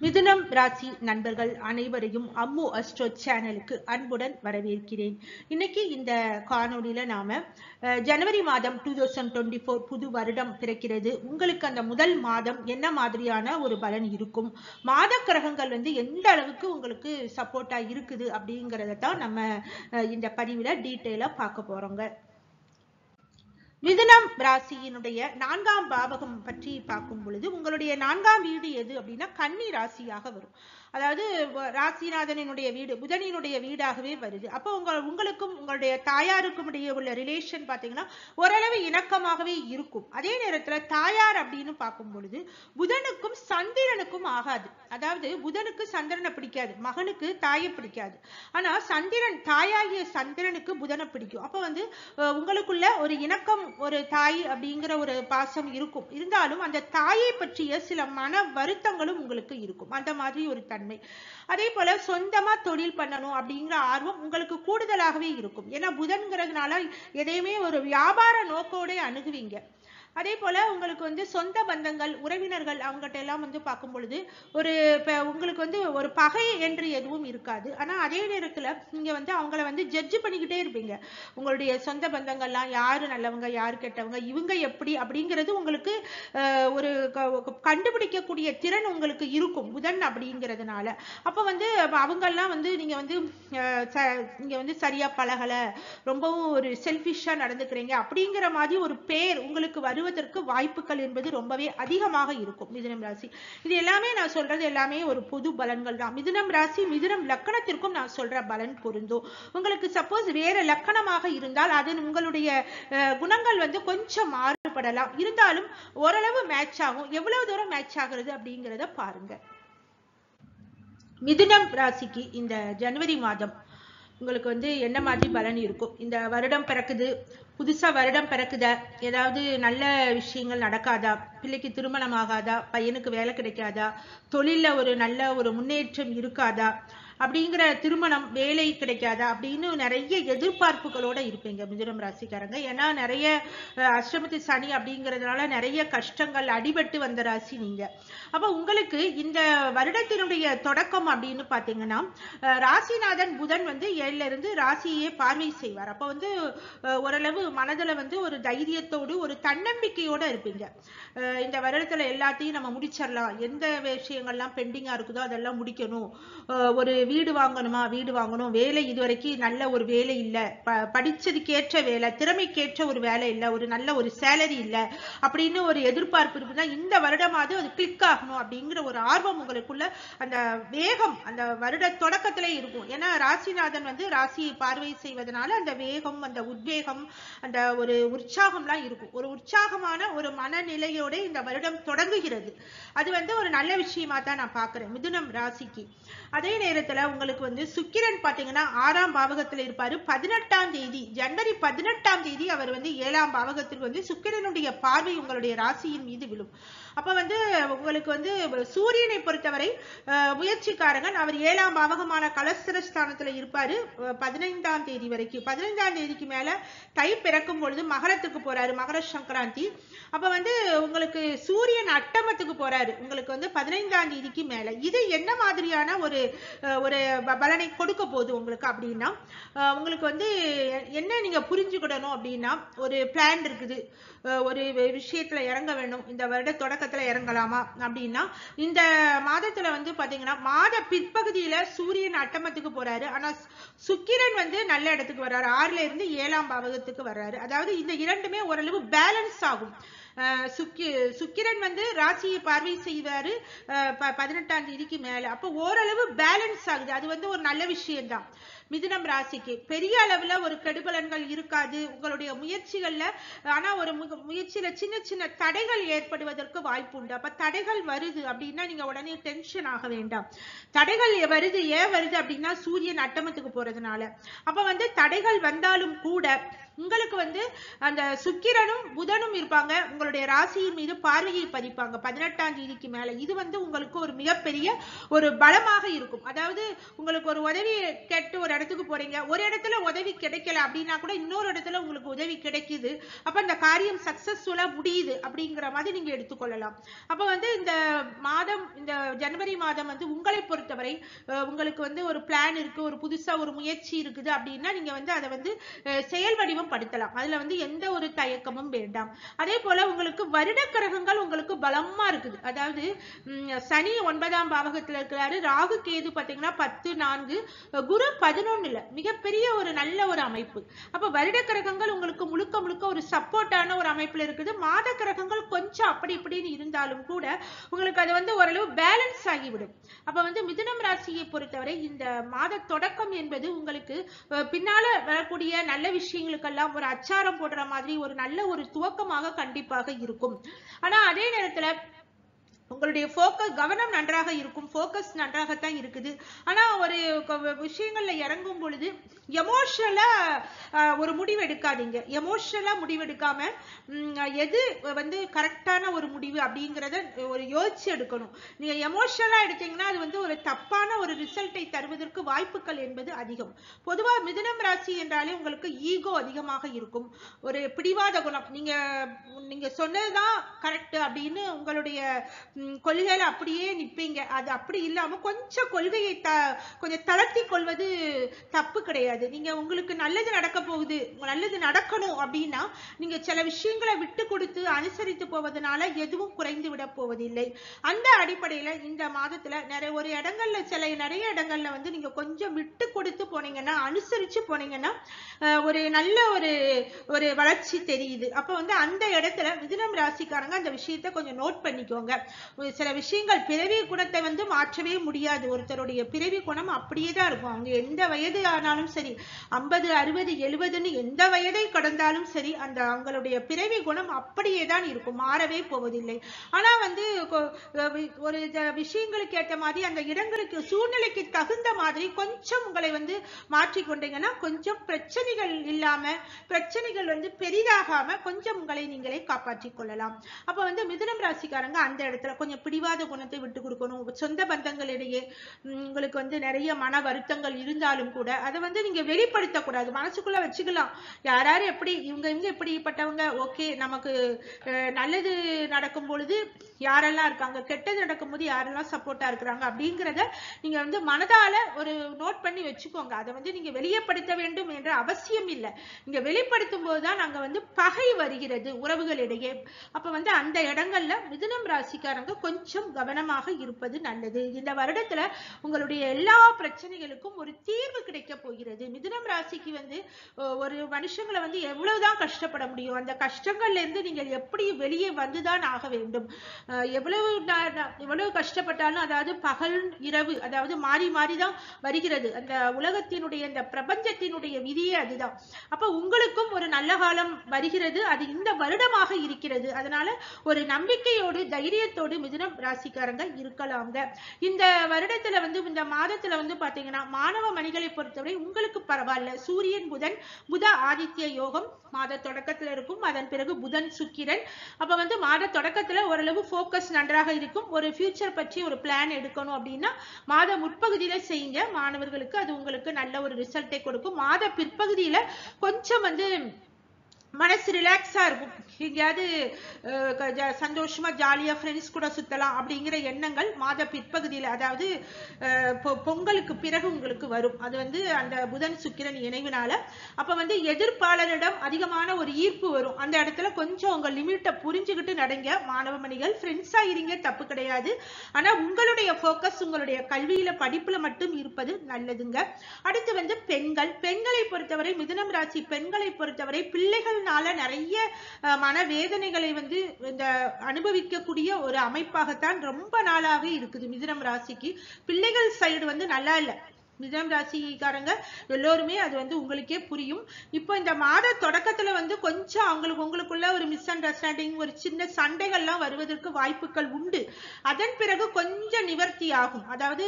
மிதுனம் ராசி நண்பர்கள் அனைவரையும் அம்மு அஸ்ட்ரோ சேனலுக்கு அன்புடன் வரவேற்கிறேன். இன்னைக்கு இந்த காணொலியில நாம ஜனவரி மாதம் 2024 புது வருடம் பிறக்கிறது. உங்களுக்கு அந்த முதல் மாதம் என்ன மாதிரியான ஒரு பலன் இருக்கும், மாத கிரகங்கள் எந்த அளவுக்கு உங்களுக்கு சப்போர்ட்டா இருக்குது அப்படிங்கறத தான் நம்ம இந்த பதிவுல டீட்டெயிலா பார்க்க போறோங்க. மிதுனம் ராசியினுடைய 4ஆம் பாவகம் பற்றி பார்க்கும் பொழுது உங்களுடைய 4ஆம் வீடு எது அப்படின்னா கன்னி ராசியாக வரும். அதாவது ராசிநாதனுடைய வீடு புதனினுடைய வீடாகவே வருது. அப்போ உங்களுக்கும் உங்களுடைய தாயாருக்கும் இடையே உள்ள ரிலேஷன் பாத்தீங்கன்னா ஓரளவு இணக்கமாகவே இருக்கும். அதே நேரத்துல தாயார் அப்படின்னு பார்க்கும் பொழுது புதனுக்கும் சந்திரனுக்கும் ஆகாது. அதாவது புதனுக்கு சந்திரனை பிடிக்காது, மகனுக்கு தாயை பிடிக்காது. ஆனா சந்திரன் தாயாகிய சந்திரனுக்கு புதனை பிடிக்கும். அப்ப உங்களுக்குள்ள ஒரு இணக்கம், ஒரு தாய் அப்படிங்கிற ஒரு பாசம் இருக்கும். இருந்தாலும் அந்த தாயை பற்றிய சில மன வருத்தங்களும் உங்களுக்கு இருக்கும். அந்த மாதிரி ஒரு தன்மை. அதே போல சொந்தமா தொழில் பண்ணணும் அப்படிங்கிற ஆர்வம் உங்களுக்கு கூடுதலாகவே இருக்கும். ஏன்னா புதன்கிறதுனால எதையுமே ஒரு வியாபார நோக்கோட அணுகுவீங்க. அதே போல உங்களுக்கு சொந்த பந்தங்கள், உறவினர்கள் அவங்ககிட்ட எல்லாம் பார்க்கும் பொழுது உங்களுக்கு ஒரு பகை என்று எதுவும் இருக்காது. ஆனா அதே நேரத்துல நீங்க அவங்கள ஜட்ஜ் பண்ணிக்கிட்டே இருப்பீங்க. உங்களுடைய சொந்த பந்தங்கள்லாம் யாரு நல்லவங்க யாரு கெட்டவங்க, இவங்க எப்படி அப்படிங்கிறது உங்களுக்கு ஒரு கண்டுபிடிக்கக்கூடிய திறன் உங்களுக்கு இருக்கும் புதன் அப்படிங்கிறதுனால. அப்ப அவங்கெல்லாம் நீங்க சரியா பழகல, ரொம்பவும் ஒரு செல்ஃபிஷா நடந்துக்கிறீங்க அப்படிங்கிற மாதிரி ஒரு பேர் உங்களுக்கு வருவதற்கு வாய்ப்புகள் என்பது ரொம்பவே அதிகமாக இருக்கும். மிதுனம் ராசி இது எல்லாமே நான் சொல்றது எல்லாமே ஒரு பொது பலன்கள் தான். மிதுனம் ராசி மிதுனம் லக்கணத்திற்கும் நான் சொல்ற பலன் பொருந்தும். உங்களுக்கு சப்போஸ் வேற லக்கணமாக இருந்தால் அது உங்களுடைய குணங்கள் கொஞ்சம் மாறுபடலாம். இருந்தாலும் ஓரளவு மேட்ச் ஆகும். எவ்வளவு தூரம் மேட்ச் ஆகுறது அப்படிங்கிறத பாருங்க. மிதுனம் ராசிக்கு இந்த ஜனவரி மாதம் உங்களுக்கு என்ன மாதிரி பலன் இருக்கும்? இந்த வருடம் பிறக்குது, புதுசா வருடம் பிறக்குதா, ஏதாவது நல்ல விஷயங்கள் நடக்காதா, பிள்ளைக்கு திருமணம் ஆகாதா, பையனுக்கு வேலை கிடைக்காதா, தொழில ஒரு நல்ல ஒரு முன்னேற்றம் இருக்காதா, அப்படிங்கிற திருமணம் வேலை கிடைக்காதா அப்படின்னு நிறைய எதிர்பார்ப்புகளோட இருப்பீங்க மிதுனம் ராசிக்காரங்க. ஏன்னா நிறைய அஷ்டமத்து சனி அப்படிங்கிறதுனால நிறைய கஷ்டங்கள் அடிபட்டு வந்த ராசி நீங்க. அப்ப உங்களுக்கு இந்த வருடத்தினுடைய தொடக்கம் அப்படின்னு பாத்தீங்கன்னா ராசிநாதன் புதன் 7ல இருந்து ராசியே பார்வை செய்வார். அப்ப ஓரளவு மனதுல ஒரு தைரியத்தோடு ஒரு தன்னம்பிக்கையோட இருப்பீங்க. இந்த வருடத்துல எல்லாத்தையும் நம்ம முடிச்சிடலாம், எந்த விஷயங்கள்லாம் பெண்டிங்கா இருக்குதோ அதெல்லாம் முடிக்கணும், ஒரு வீடு வாங்கணுமா வீடு வாங்கணும், வேலை இதுவரைக்கும் நல்ல ஒரு வேலை இல்ல, படிச்சதுக்கேற்ற வேலை, திறமைக்கேற்ற ஒரு வேலை இல்ல, ஒரு நல்ல ஒரு சேலரி இல்ல அப்படின்னு ஒரு எதிர்பார்ப்பு இருக்குன்னா இந்த வருடமாவது அது கிளிக் ஆகணும் அப்படிங்கிற ஒரு ஆர்வம் உங்களுக்குள்ள, அந்த வேகம் அந்த வருட தொடக்கத்திலே இருக்கும். ஏன்னா ராசிநாதன் ராசியை பார்வை செய்வதனால அந்த வேகம், அந்த உத்வேகம், அந்த ஒரு உற்சாகம்லாம் இருக்கும். ஒரு உற்சாகமான ஒரு மனநிலையோட இந்த வருடம் தொடங்குகிறது. அது ஒரு நல்ல விஷயமா தான் நான் பாக்குறேன் மிதுனம் ராசிக்கு. அதே நேரத்துல உங்களுக்கு சுக்கிரன் பாத்தீங்கன்னா 6ஆம் பாவகத்தில் இருப்பாரு. 18ஆம் தேதி ஜனவரி 18ஆம் தேதி அவர் 7ஆம் பாவகத்தில் சுக்கிரனுடைய பார்வை உங்களுடைய ராசியின் மீது விழும். அப்ப உங்களுக்கு சூரியனை பொறுத்தவரை முயற்சிக்காரங்கன். அவர் 7ஆம் பாவகமான கலஸ்திரஸ்தானத்துல இருப்பாரு 15ஆம் தேதி வரைக்கும். 15ஆம் தேதிக்கு மேல தை பிறக்கும் பொழுது மகரத்துக்கு போறாரு, மகர சங்கராந்தி. அப்ப உங்களுக்கு சூரியன் அட்டமத்துக்கு போறாரு உங்களுக்கு 15ஆம் தேதிக்கு மேல. இது என்ன மாதிரியான ஒரு பலனை கொடுக்க போகுது உங்களுக்கு அப்படின்னா, உங்களுக்கு என்ன நீங்க புரிஞ்சுக்கிடணும் அப்படின்னா, ஒரு பிளான் இருக்குது, ஒரு விஷயத்துல இறங்க வேணும், இந்த வருட தொடக்கத்துல இறங்கலாமா அப்படின்னா இந்த மாதத்துல பாத்தீங்கன்னா மாத பிற்பகுதியில சூரியன் அட்டமத்துக்கு போறாரு. ஆனா சுக்கிரன் நல்ல இடத்துக்கு வர்றாரு, 6ல இருந்து 7ஆம் பாவகத்துக்கு வர்றாரு. அதாவது இந்த இரண்டுமே ஓரளவு பேலன்ஸ் ஆகும். சுக்கிரன் ராசியை பார்வை செய்வாரு 18ஆம் தேதிக்கு மேல. அப்ப ஓரளவு பேலன்ஸ் ஆகுது. அது ஒரு நல்ல விஷயம் தான். மிதுனம் ராசிக்கு பெரிய அளவுல ஒரு கெடுபலன்கள் இருக்காது உங்களுடைய முயற்சிகள்ல. ஆனா ஒரு முயற்சியில சின்ன சின்ன தடைகள் ஏற்படுவதற்கு வாய்ப்பு உண்டு. அப்ப தடைகள் வருது அப்படின்னா நீங்க உடனே டென்ஷன் ஆக வேண்டாம். தடைகள் வருது, ஏன் வருது அப்படின்னா சூரியன் அட்டமத்துக்கு போறதுனால. அப்ப தடைகள் வந்தாலும் கூட உங்களுக்கு வந்து அந்த சுக்கிரனும் புதனும் இருப்பாங்க, உங்களுடைய ராசியின் மீது பார்வையை பதிப்பாங்க 18ஆம் தேதிக்கு மேல. இது வந்து உங்களுக்கு ஒரு மிகப்பெரிய ஒரு பலமாக இருக்கும். அதாவது உங்களுக்கு ஒரு உதவி கேட்டு ஒரு இடத்துக்கு போறீங்க, ஒரு இடத்துல உதவி கிடைக்கல அப்படின்னா கூட இன்னொரு இடத்துல உங்களுக்கு உதவி கிடைக்குது, அப்ப அந்த காரியம் சக்சஸ்ஃபுல்லா முடியுது அப்படிங்கிற மாதிரி நீங்க எடுத்துக்கொள்ளலாம். அப்ப வந்து இந்த மாதம், இந்த ஜனவரி மாதம் வந்து உங்களை பொறுத்தவரை உங்களுக்கு வந்து ஒரு பிளான் இருக்கு, ஒரு புதுசா ஒரு முயற்சி இருக்குது அப்படின்னா நீங்க வந்து அதை வந்து செயல் வடிவம் படுத்தலாம். அதுல வந்து எந்த ஒரு தயக்கமும் வேண்டாம். அதே போல உங்களுக்கு வருட கிரகங்கள் உங்களுக்கு பலமா இருக்குது. அதாவது சனி 9ஆம் பாவகத்துல இருக்கிறாரு, ராகு கேது பாத்தீங்கன்னா 10-4, குரு 11ல, மிகப்பெரிய ஒரு நல்ல ஒரு அமைப்பு. அப்ப வருட கிரகங்கள் உங்களுக்கு முழுக்க முழுக்க ஒரு சப்போர்ட்டான ஒரு அமைப்புல இருக்குது. மாத கிரகங்கள் கொஞ்சம் அப்படி இப்படின்னு இருந்தாலும் கூட உங்களுக்கு அது வந்து ஓரளவு பேலன்ஸ் ஆகிவிடும். அப்ப வந்து மிதுனம் ராசியை பொறுத்தவரை இந்த மாத தொடக்கம் என்பது உங்களுக்கு பின்னால வரக்கூடிய நல்ல விஷயங்களுக்கெல்லாம் ஒரு அச்சாரம் போடுற மாதிரி ஒரு நல்ல ஒரு துவக்கமாக கண்டிப்பாக இருக்கும். ஆனா அதே நேரத்துல உங்களுடைய ஃபோக்கஸ், கவனம் நன்றாக இருக்கும், ஃபோக்கஸ் நன்றாகத்தான் இருக்குது. ஆனா ஒரு விஷயங்கள்ல இறங்கும் பொழுது எமோஷனலா ஒரு முடிவு எடுக்காதீங்க. எமோஷனலா முடிவெடுக்காம எது வந்து கரெக்டான ஒரு முடிவு அப்படிங்கிறத ஒரு யோசிச்சு எடுக்கணும். நீங்க எமோஷனலா எடுத்தீங்கன்னா அது வந்து ஒரு தப்பான ஒரு ரிசல்ட்டை தருவதற்கு வாய்ப்புகள் என்பது அதிகம். பொதுவா மிதுனம் ராசி என்றாலே உங்களுக்கு ஈகோ அதிகமாக இருக்கும், ஒரு பிடிவாத குணம். நீங்க சொன்னதுதான் கரெக்ட் அப்படின்னு உங்களுடைய கொள்கையில அப்படியே நிப்பீங்க. அது அப்படி இல்லாம கொஞ்சம் கொள்கையை கொஞ்சம் தளர்த்தி கொள்வது தப்பு கிடையாது. நீங்க உங்களுக்கு நல்லது நடக்க போகுது, நல்லது நடக்கணும் அப்படின்னா நீங்க சில விஷயங்களை விட்டு கொடுத்து அனுசரித்து போவதனால எதுவும் குறைந்து விட போவதில்லை. அந்த அடிப்படையில இந்த மாதத்துல நிறைய இடங்கள்ல வந்து நீங்க கொஞ்சம் விட்டு கொடுத்து போனீங்கன்னா, அனுசரிச்சு போனீங்கன்னா ஒரு நல்ல ஒரு வளர்ச்சி தெரியுது. அப்ப வந்து அந்த இடத்துல மிதுனம் ராசிக்காரங்க அந்த விஷயத்தை கொஞ்சம் நோட் பண்ணிக்கோங்க. சில விஷயங்கள் பிறவி குணத்தை வந்து மாற்றவே முடியாது. ஒருத்தருடைய பிறவி குணம் அப்படியே தான் இருக்கும். அவங்க எந்த வயது ஆனாலும் சரி, 50, 60, 70ன்னு எந்த வயதை கடந்தாலும் சரி, அந்த அவங்களுடைய பிறவி குணம் அப்படியே தான் இருக்கும், மாறவே போவதில்லை. ஆனா வந்து ஒரு விஷயங்களுக்கு ஏற்ற மாதிரி அந்த இடங்களுக்கு, சூழ்நிலைக்கு தகுந்த மாதிரி கொஞ்சம் உங்களை வந்து மாற்றிக்கொண்டீங்கன்னா கொஞ்சம் பிரச்சனைகள் இல்லாம, பிரச்சனைகள் வந்து பெரிதாகாம கொஞ்சம் உங்களை நீங்களே காப்பாற்றிக் கொள்ளலாம். அப்ப வந்து மிதுனம் ராசிக்காரங்க அந்த இடத்துல கொஞ்சம் பிடிவாத குணத்தை விட்டு கொடுக்கணும். சொந்த பந்தங்களிடையே உங்களுக்கு வந்து நிறைய மன வருத்தங்கள் இருந்தாலும் கூட அதை வந்து நீங்க வெளிப்படுத்தக்கூடாது, மனசுக்குள்ள வச்சுக்கலாம். யாராரு எப்படி, இவங்க இப்படிப்பட்டவங்க, ஓகே, நமக்கு நல்லது நடக்கும் பொழுது யாரெல்லாம் இருக்காங்க, கெட்டது நடக்கும்போது யாரெல்லாம் சப்போர்ட்டா இருக்கிறாங்க அப்படிங்கிறத நீங்க வந்து மனதால ஒரு நோட் பண்ணி வச்சுக்கோங்க. அதை வந்து நீங்க வெளியப்படுத்த வேண்டும் என்ற அவசியம் இல்லை. நீங்க வெளிப்படுத்தும் போதுதான் நாங்க வந்து பகை வருகிறது உறவுகளிடையே. அப்ப வந்து அந்த இடங்கள்ல மிதுனம் ராசிக்காரங்க கொஞ்சம் கவனமாக இருப்பது நல்லது. இந்த வருடத்துல உங்களுடைய எல்லா பிரச்சனைகளுக்கும் ஒரு தீர்வு கிடைக்க போகிறது. மிதுனம் ராசிக்கு வந்து ஒரு மனுஷங்களை வந்து எவ்வளவுதான் கஷ்டப்பட முடியும், அந்த கஷ்டங்கள்ல இருந்து நீங்கள் எப்படி வெளியே வந்துதான் ஆக வேண்டும். எவ்வளவு கஷ்டப்பட்டாலும், அதாவது பகல் இரவு, அதாவது மாறி மாறிதான் வருகிறது. அந்த உலகத்தினுடைய, இந்த பிரபஞ்சத்தினுடைய விதியே அதுதான். அப்ப உங்களுக்கும் ஒரு நல்ல காலம் வருகிறது, அது இந்த வருடமாக இருக்கிறது. அதனால ஒரு நம்பிக்கையோடு, தைரியத்தோடு மிதுனம் ராசிக்காரங்க இருக்கலாங்க. இந்த வருடத்துல வந்து, இந்த மாதத்துல வந்து பாத்தீங்கன்னா மாணவ மணிகளை பொறுத்தவரை உங்களுக்கு பரவாயில்ல. சூரியன் புத ஆதித்ய யோகம் மாத தொடக்கத்துல இருக்கும். அதன் பிறகு புதன் சுக்கிரன். அப்ப வந்து மாத தொடக்கத்துல ஓரளவு ஃபோக்கஸ் நன்றாக இருக்கும். ஒரு ஃபியூச்சர் பற்றி ஒரு பிளான் எடுக்கணும் அப்படின்னா மாத முற்பகுதியில செய்யுங்க. மாணவர்களுக்கு அது உங்களுக்கு நல்ல ஒரு ரிசல்ட்டை கொடுக்கும். மாத பிற்பகுதியில கொஞ்சம் வந்து மனசு ரிலாக்ஸா இருக்கும், எங்கேயாவது சந்தோஷமா ஜாலியா ஃப்ரெண்ட்ஸ் கூட சுத்தலாம் அப்படிங்கிற எண்ணங்கள் மாத பிற்பகுதியில, அதாவது பொங்கலுக்கு பிறகு உங்களுக்கு வரும். அது வந்து அந்த புதன் சுக்கிரன் இணைவினால. அப்ப வந்து எதிர்ப்பாளரிடம் அதிகமான ஒரு ஈர்ப்பு வரும். அந்த இடத்துல கொஞ்சம் உங்க லிமிட்டை புரிஞ்சுக்கிட்டு நடங்க. மாணவ மணிகள் ஃப்ரெண்ட்ஸா இருங்க, தப்பு கிடையாது. ஆனா உங்களுடைய ஃபோக்கஸ் உங்களுடைய கல்வியில, படிப்புல மட்டும் இருப்பது நல்லதுங்க. அடுத்து வந்து பெண்களை பொறுத்தவரை, மிதுனம் ராசி பெண்களை பொறுத்தவரை பிள்ளைகள் நிறைய மனவேதனைகளை வந்து இந்த அனுபவிக்கக்கூடிய ஒரு அமைப்பாகத்தான் ரொம்ப நாளாவே இருக்குது மிதுனம் ராசிக்கு. பிள்ளைகள் சைடு வந்து நல்லா இல்லை. மிதுனம் ராசிக்காரங்க எல்லோருமே அது வந்து உங்களுக்கே புரியும். இப்போ இந்த மாத தொடக்கத்துல வந்து கொஞ்சம் உங்களுக்குள்ள ஒரு மிஸ் அண்டர்ஸ்டாண்டிங், ஒரு சின்ன சண்டைகள்லாம் வருவதற்கு வாய்ப்புகள் உண்டு. அதன் பிறகு கொஞ்சம் நிவர்த்தி ஆகும். அதாவது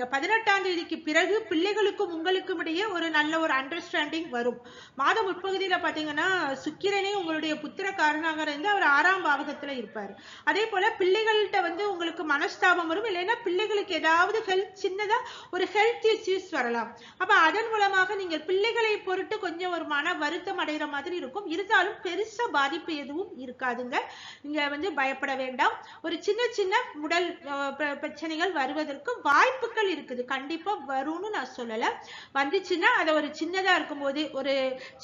18ஆம் தேதிக்கு பிறகு பிள்ளைகளுக்கும் உங்களுக்கும் இடையே ஒரு நல்ல ஒரு அண்டர்ஸ்டாண்டிங் வரும். மாதம் முற்பகுதியில பாத்தீங்கன்னா சுக்கிரனே உங்களுடைய புத்திரக்காரனாக இருந்து அவர் 6ஆம் பாவகத்துல இருப்பாரு. அதே போல பிள்ளைகள்கிட்ட வந்து உங்களுக்கு மனஸ்தாபம் வரும், இல்லைன்னா பிள்ளைகளுக்கு ஏதாவது சின்னதா ஒரு ஹெல்த் இஷ்யூஸ் வரலாம். அப்ப அதன் மூலமாக நீங்கள் பிள்ளைகளை பொறுத்து கொஞ்சம் ஒரு மன வருத்தம் அடைகிற மாதிரி இருக்கும். இருந்தாலும் பெருசா பாதிப்பு எதுவும் இருக்காதுங்க. நீங்க வந்து பயப்பட வேண்டாம். ஒரு சின்ன சின்ன உடல் பிரச்சனைகள் வருவதற்கு வாய்ப்புகள் இருக்குது. கண்டிப்பா வரும்னு நான் சொல்லல. வந்துச்சுன்னா அதை ஒரு சின்னதா இருக்கும்போது, ஒரு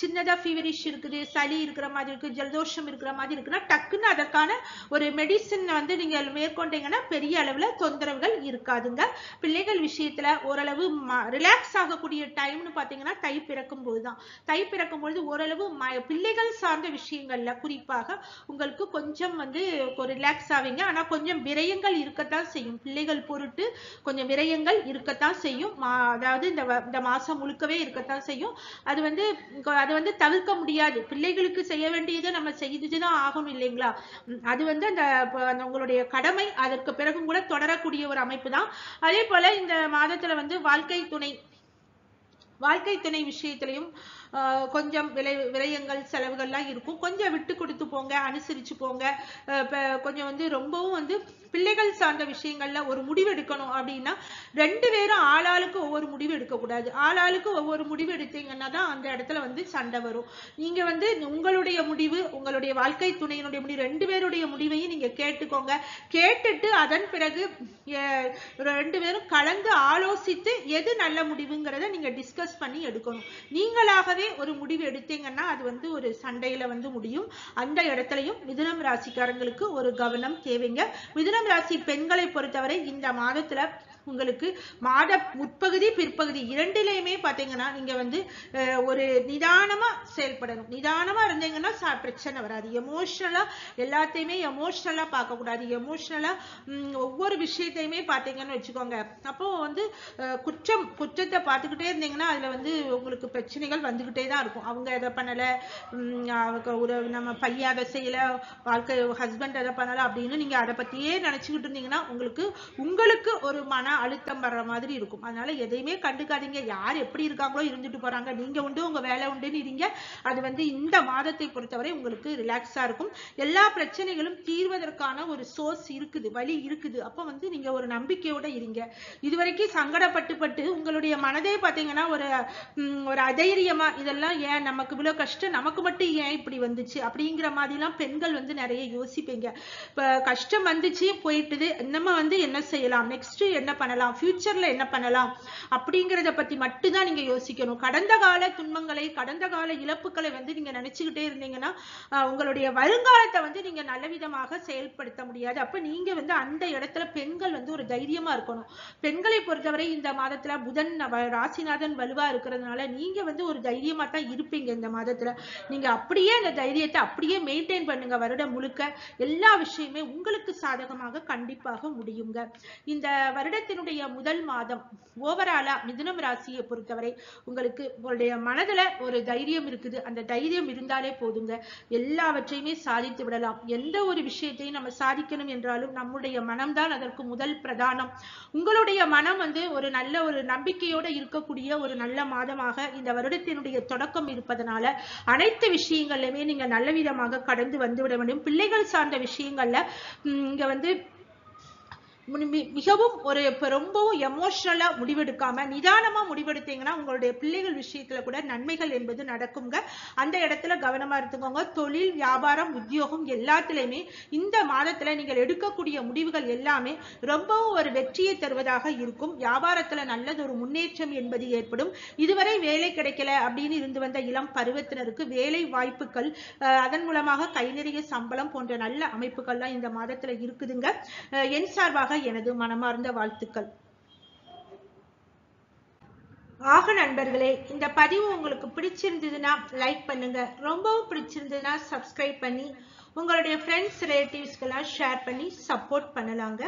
சின்னதா ஃபீவரிஷ் இருக்குது, சளி இருக்கிற மாதிரி இருக்கு, ஜலதோஷம் இருக்கிற மாதிரி இருக்குன்னா டக்குன்னு அதற்கான ஒரு மெடிசின் வந்து நீங்க மேற்கொண்டீங்கன்னா பெரிய அளவுல தொந்தரவுகள் இருக்காதுங்க. பிள்ளைகள் விஷயத்துல ஓரளவு ரிலாக்ஸ் ஆகக்கூடிய டைம்னு பாத்தீங்கன்னா தை பிறக்கும் போதுதான். தை பிறக்கும் பொழுது ஓரளவு பிள்ளைகள் சார்ந்த விஷயங்கள்ல குறிப்பாக உங்களுக்கு கொஞ்சம் வந்து ரிலாக்ஸ் ஆவீங்க. ஆனா கொஞ்சம் விரயங்கள் இருக்கத்தான் செய்யும். பிள்ளைகள் பொருட்டு கொஞ்சம் விரயங்கள் இருக்கத்தான் செய்யும். அதாவது இந்த மாசம் முழுக்கவே இருக்கத்தான் செய்யும். அது வந்து தவிர்க்க முடியாது. பிள்ளைகளுக்கு செய்ய வேண்டியதை நம்ம செய்துதான் ஆகணும் இல்லைங்களா? அது வந்து அந்த உங்களுடைய கடமை. அதற்கு பிறகும் கூட தொடரக்கூடிய ஒரு அமைப்பு தான். அதே போல இந்த மாதத்துல வந்து வாழ்க்கை துணை விஷயத்திலையும் கொஞ்சம் விரயங்கள் செலவுகள்லாம் இருக்கும். கொஞ்சம் விட்டு கொடுத்து போங்க, அனுசரிச்சு போங்க. கொஞ்சம் வந்து ரொம்பவும் வந்து பிள்ளைகள் சார்ந்த விஷயங்கள்ல ஒரு முடிவு எடுக்கணும் அப்படின்னா 2 பேரும் ஆளாளுக்கு ஒவ்வொரு முடிவு எடுக்கக்கூடாது. ஆளாளுக்கு ஒவ்வொரு முடிவு எடுத்தீங்கன்னா தான் அந்த இடத்துல வந்து சண்டை வரும். நீங்க வந்து உங்களுடைய முடிவு, உங்களுடைய வாழ்க்கை துணையினுடைய முடிவு, 2 பேருடைய முடிவையும் நீங்க கேட்டுக்கோங்க. கேட்டுட்டு அதன் பிறகு 2 பேரும் கலந்து ஆலோசித்து எது நல்ல முடிவுங்கிறத நீங்க டிஸ்கஸ் பண்ணி எடுக்கணும். நீங்களாகவே ஒரு முடிவு எடுத்தீங்கன்னா அது வந்து ஒரு சண்டையில வந்து முடியும். அந்த இடத்துலயும் மிதுனம் ராசிக்காரங்களுக்கு ஒரு கவனம் தேவைங்க. மிதுனம் ராசி பெண்களை பொறுத்தவரை இந்த மாதத்துல உங்களுக்கு மாத முற்பகுதி பிற்பகுதி இரண்டிலையுமே பாத்தீங்கன்னா நீங்க வந்து ஒரு நிதானமா செயல்படணும். நிதானமா இருந்தீங்கன்னா பிரச்சனை வராது. எமோஷனலா எல்லாத்தையுமே எமோஷனலா பார்க்க கூடாது. எமோஷனலா ஒவ்வொரு விஷயத்தையுமே பாத்தீங்கன்னு வச்சுக்கோங்க. அப்போ வந்து குற்றத்தை பார்த்துக்கிட்டே இருந்தீங்கன்னா அதுல வந்து உங்களுக்கு பிரச்சனைகள் வந்துகிட்டே தான் இருக்கும். அவங்க எதை பண்ணல, ஒரு நம்ம பையன் அதை செய்யல, வாழ்க்கை ஹஸ்பண்ட் எதை பண்ணல அப்படின்னு நீங்க அதை பத்தியே நினைச்சுக்கிட்டு இருந்தீங்கன்னா உங்களுக்கு ஒரு மன அழுத்தம் வர்ற மாதிரி இருக்கும். அதனால எதையுமே கண்டுக்காதீங்க. யார் எப்படி இருக்காங்களோ இருந்துட்டு போறாங்க, நீங்க உண்டு உங்க வேலை உண்டுன்னு இருங்க. அது வந்து இந்த மாதத்தை பொறுத்தவரை உங்களுக்கு ரிலாக்ஸா இருக்கும். எல்லா பிரச்சனைகளும் தீர்வதற்கான ஒரு சோர்ஸ் இருக்குது, வழி இருக்குது. அப்ப வந்து நீங்க ஒரு நம்பிக்கையோட இருங்க. இதுவரைக்கும் சங்கடப்பட்டு உங்களுடைய மனதே பாத்தீங்கன்னா ஒரு அதைரியமா இதெல்லாம் ஏன் நமக்கு இவ்வளவு கஷ்டம், நமக்கு மட்டும் ஏன் இப்படி வந்துச்சு அப்படிங்கிற மாதிரி எல்லாம் பெண்கள் வந்து நிறைய யோசிப்பீங்க. இப்ப கஷ்டம் வந்துச்சு போயிட்டுது, நம்ம வந்து என்ன செய்யலாம், நெக்ஸ்ட் என்ன பண்ணலாம், ஃபியூச்சர்ல என்ன பண்ணலாம் அப்படிங்கறத பத்தி மட்டும் தான் நீங்க யோசிக்கணும். கடந்த கால துன்பங்களை, கடந்த கால இழப்புகளை வந்து நீங்க நினைச்சுக்கிட்டே இருந்தீங்கன்னா உங்களுடைய வருங்காலத்தை வந்து நீங்க நல்ல விதமாக செயல்படுத்த முடியாது. அப்ப நீங்க வந்து அந்த இடத்துல பெண்கள் வந்து ஒரு தைரியமா இருக்கணும். பெண்களை பொறுத்தவரை இந்த மாதத்துல புதன் ராசிநாதன் வலுவா இருக்கிறதுனால நீங்க வந்து ஒரு தைரியமா தான் இருப்பீங்க. இந்த மாதத்துல நீங்க அப்படியே அந்த தைரியத்தை அப்படியே மெயின்டைன் பண்ணுங்க. வருடம் முழுக்க எல்லா விஷயமே உங்களுக்கு சாதகமாக கண்டிப்பாக முடியுங்க. இந்த வருடத்தினுடைய முதல் மாதம் ஓவராலா மிதுனம் ராசியை பொறுத்தவரை உங்களுடைய மனதுல ஒரு தைரியம் இருக்குது. அந்த தைரியம் இருந்தாலே போதுங்க, எல்லாவற்றையுமே சாதித்து விடலாம். எந்த ஒரு விஷயத்தையும் நம்ம சாதிக்கணும் என்றாலும் நம்முடைய மனம்தான் அதற்கு முதல் பிரதானம். உங்களுடைய மனம் வந்து ஒரு நல்ல ஒரு நம்பிக்கையோட இருக்கக்கூடிய ஒரு நல்ல மாதமாக இந்த வருடத்தினுடைய தொடக்கம் இருப்பதனால அனைத்து விஷயங்கள்லயுமே நீங்க நல்ல விதமாக கடந்து வந்துவிட வேண்டும். பிள்ளைகள் சார்ந்த விஷயங்கள்ல இங்க வந்து மிகவும் ரொம்பவும் எமோஷனலா முடிவெடுக்காம நிதானமா முடிவெடுத்தீங்கன்னா உங்களுடைய பிள்ளைகள் விஷயத்துல கூட நன்மைகள் என்பது நடக்குங்க. அந்த இடத்துல கவனமா இருந்துக்கோங்க. தொழில், வியாபாரம், உத்தியோகம் எல்லாத்திலையுமே இந்த மாதத்துல நீங்கள் எடுக்கக்கூடிய முடிவுகள் எல்லாமே ரொம்பவும் ஒரு வெற்றியை தருவதாக இருக்கும். வியாபாரத்துல நல்லது ஒரு முன்னேற்றம் என்பது ஏற்படும். இதுவரை வேலை கிடைக்கல அப்படின்னு இருந்து வந்த இளம் பருவத்தினருக்கு வேலை வாய்ப்புகள், அதன் மூலமாக கை நிறைய சம்பளம் போன்ற நல்ல அமைப்புகள்லாம் இந்த மாதத்துல இருக்குதுங்க. என் சார்பாக எனது மனமார்ந்த வாழ்த்துக்கள். ஆக நண்பர்களே, இந்த பதிவு உங்களுக்கு பிடிச்சிருந்ததுன்னா லைக் பண்ணுங்க. ரொம்பவும் பிடிச்சிருந்ததுன்னா சப்ஸ்கிரைப் பண்ணி உங்களுடைய ஃப்ரெண்ட்ஸ் ரிலேட்டிவ்ஸ்க்கெல்லாம் ஷேர் பண்ணி சப்போர்ட் பண்ணலாங்க.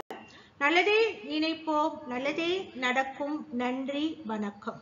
நல்லதே நினைப்போம், நல்லதே நடக்கும். நன்றி, வணக்கம்.